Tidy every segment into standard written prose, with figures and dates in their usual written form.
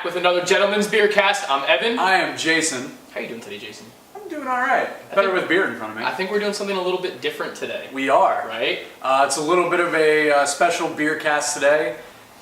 back with another Gentleman's Beercast. I'm Evan. I am Jason. How you doing today, Jason? I'm doing all right. Better with beer in front of me. I think we're doing something a little bit different today. We are. Right? It's a little bit of a special Beercast today.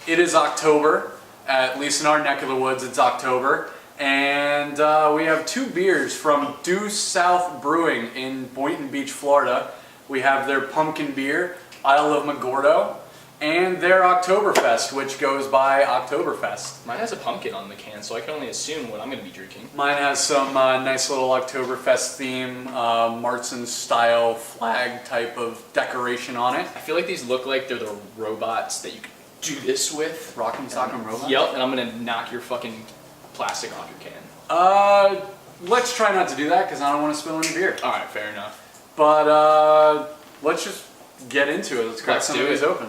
It is October, at least in our neck of the woods, it's October. And we have two beers from Due South Brewing in Boynton Beach, Florida. We have their pumpkin beer, Isle of MaGourdo, and their Oktoberfest, which goes by Oktoberfest. Mine has a pumpkin on the can, so I can only assume what I'm going to be drinking. Mine has some nice little Oktoberfest theme, Martzen style flag type of decoration on it. I feel like these look like they're the robots that you could do this with. Rock'em Sock'em Robots? Yep, and I'm going to knock your fucking plastic off your can. Let's try not to do that because I don't want to spill any beer. Alright, fair enough. But let's just get into it. Let's crack some of these open.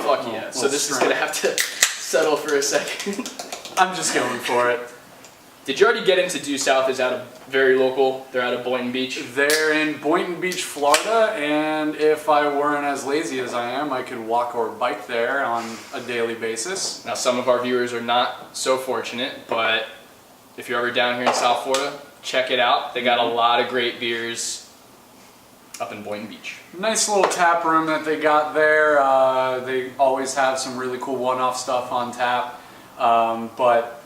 Fuck yeah. So this is going to have to settle for a second. I'm just going for it. Did you already get into Due South? Is out of very local. They're out of Boynton Beach. They're in Boynton Beach, Florida, and if I weren't as lazy as I am, I could walk or bike there on a daily basis. Now, some of our viewers are not so fortunate, but if you're ever down here in South Florida, check it out. They got a lot of great beers up in Boynton Beach. Nice little tap room that they got there. They always have some really cool one-off stuff on tap, but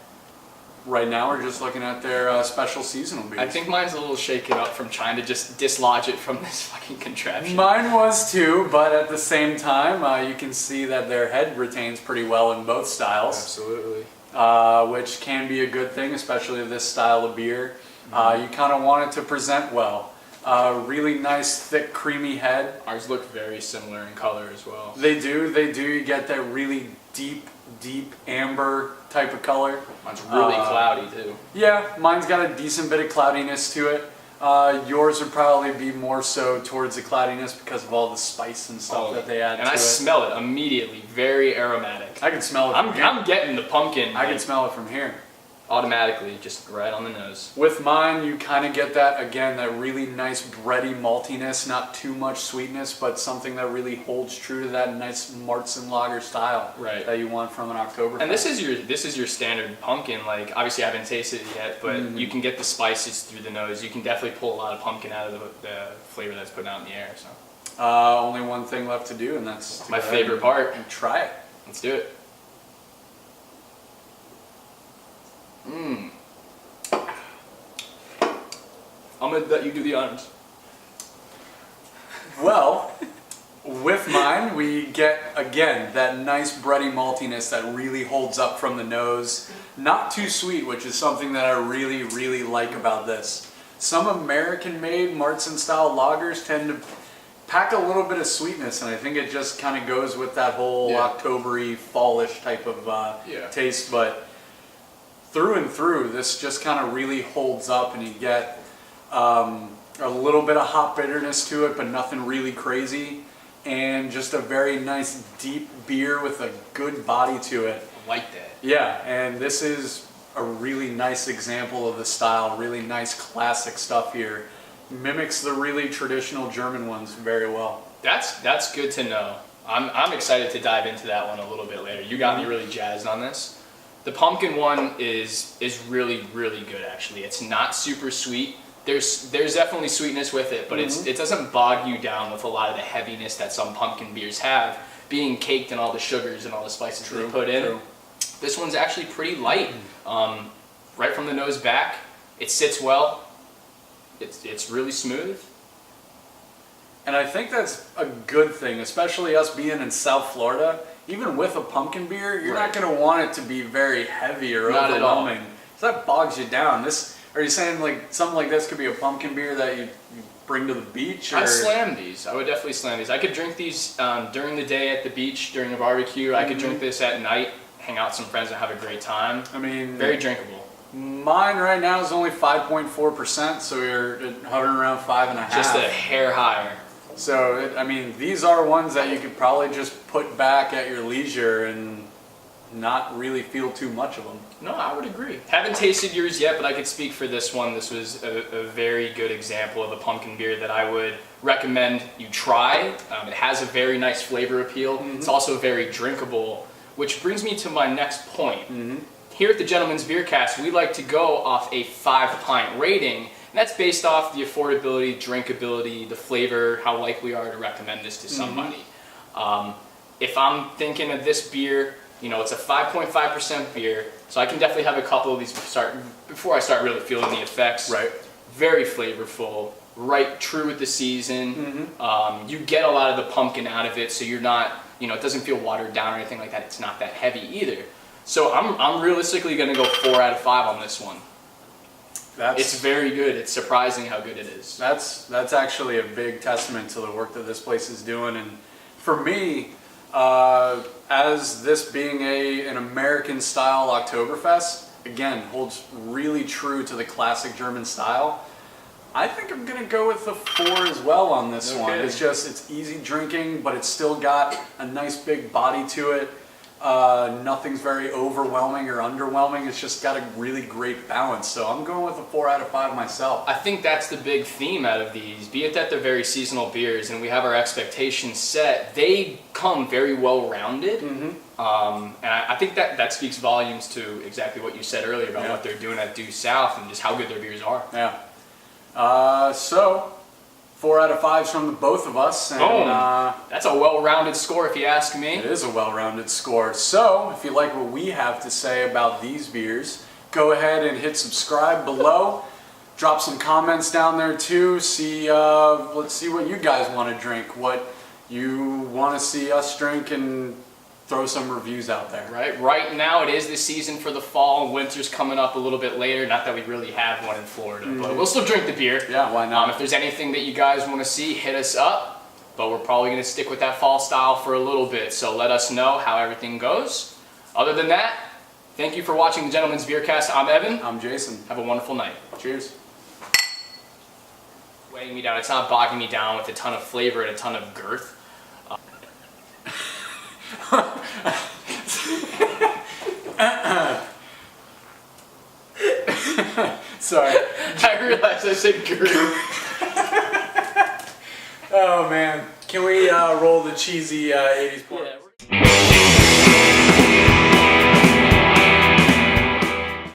right now we're just looking at their special seasonal beers. I think mine's a little shaken up from trying to just dislodge it from this fucking contraption. Mine was too, but at the same time, you can see that their head retains pretty well in both styles. Absolutely. Which can be a good thing, especially this style of beer. You kind of want it to present well. Really nice, thick, creamy head. Ours look very similar in color as well. They do. You get that really deep amber type of color. Mine's really cloudy too. Yeah, mine's got a decent bit of cloudiness to it. Yours would probably be more so towards the cloudiness because of all the spice and stuff that they add to it. And I smell it immediately, very aromatic. I can smell it from here. I'm getting the pumpkin. I can smell it from here. Automatically, just right on the nose. With mine, you kind of get that, again, that really nice bready maltiness, not too much sweetness, but something that really holds true to that nice Martzen lager style that you want from an Oktoberfest. And this is your standard pumpkin. Like, obviously I haven't tasted it yet, but you can get the spices through the nose. You can definitely pull a lot of pumpkin out of the flavor that's put out in the air. So only one thing left to do, and that's my favorite part. And try it. Let's do it. I'm gonna let you do the honors. Well, with mine, we get, again, that nice bready maltiness that really holds up from the nose. Not too sweet, which is something that I really, really like about this. Some American-made Martzen-style lagers tend to pack a little bit of sweetness, and I think it just kind of goes with that whole October-y, fallish type of taste, but through and through, this just kind of really holds up, and you get a little bit of hop bitterness to it, but nothing really crazy, and just a very nice deep beer with a good body to it. I like that. Yeah, and this is a really nice example of the style, really nice classic stuff here. Mimics the really traditional German ones very well. That's good to know. I'm excited to dive into that one a little bit later. You got me really jazzed on this. The pumpkin one is really, really good actually. It's not super sweet. There's definitely sweetness with it, but it doesn't bog you down with a lot of the heaviness that some pumpkin beers have, being caked in all the sugars and all the spices they put in. This one's actually pretty light. Right from the nose back, it sits well. It's really smooth. And I think that's a good thing, especially us being in South Florida. Even with a pumpkin beer, you're not going to want it to be very heavy or overwhelming. So that bogs you down. Are you saying like something like this could be a pumpkin beer that you bring to the beach? I'd slam these. I would definitely slam these. I could drink these during the day at the beach, during a barbecue. I could drink this at night, hang out with some friends and have a great time. I mean, very drinkable. Mine right now is only 5.4%, so you're hovering around 5.5. Just a hair higher. So, I mean, these are ones that you could probably just put back at your leisure and not really feel too much of them. No, I would agree. Haven't tasted yours yet, but I could speak for this one. This was a very good example of a pumpkin beer that I would recommend you try. It has a very nice flavor appeal. It's also very drinkable which brings me to my next point. Here at the Gentleman's Beercast, we like to go off a 5-pint rating, and that's based off the affordability, drinkability, the flavor, how likely we are to recommend this to somebody. If I'm thinking of this beer, you know, it's a 5.5% beer, so I can definitely have a couple of these before I start really feeling the effects. Right. Very flavorful, right, true with the season. You get a lot of the pumpkin out of it, so you're not, you know, it doesn't feel watered down or anything like that. It's not that heavy either. So I'm realistically going to go 4 out of 5 on this one. It's very good. It's surprising how good it is. That's actually a big testament to the work that this place is doing. And for me, as this being an American style Oktoberfest, again, holds really true to the classic German style. I think I'm gonna go with the 4 as well on this one. It's easy drinking, but it's still got a nice big body to it. Nothing's very overwhelming or underwhelming. It's just got a really great balance. So I'm going with a 4 out of 5 myself. I think that's the big theme out of these. Be it that they're very seasonal beers and we have our expectations set, they come very well rounded. And I think that speaks volumes to exactly what you said earlier about what they're doing at Due South and just how good their beers are. Yeah. So 4 out of 5s from the both of us. And, that's a well-rounded score if you ask me. It is a well-rounded score. So if you like what we have to say about these beers, go ahead and hit subscribe below. Drop some comments down there too. Let's see what you guys want to drink, what you want to see us drink, and throw some reviews out there. Right now it is the season for the fall. Winter's coming up a little bit later. Not that we really have one in Florida, but we'll still drink the beer. Yeah, why not? If there's anything that you guys want to see, hit us up. But we're probably going to stick with that fall style for a little bit. So let us know how everything goes. Other than that, thank you for watching the Gentleman's Beercast. I'm Evan. I'm Jason. Have a wonderful night. Cheers. Weighing me down. It's not bogging me down with a ton of flavor and a ton of girth. Sorry. I realized I said girth. Oh man. Can we roll the cheesy 80s porn?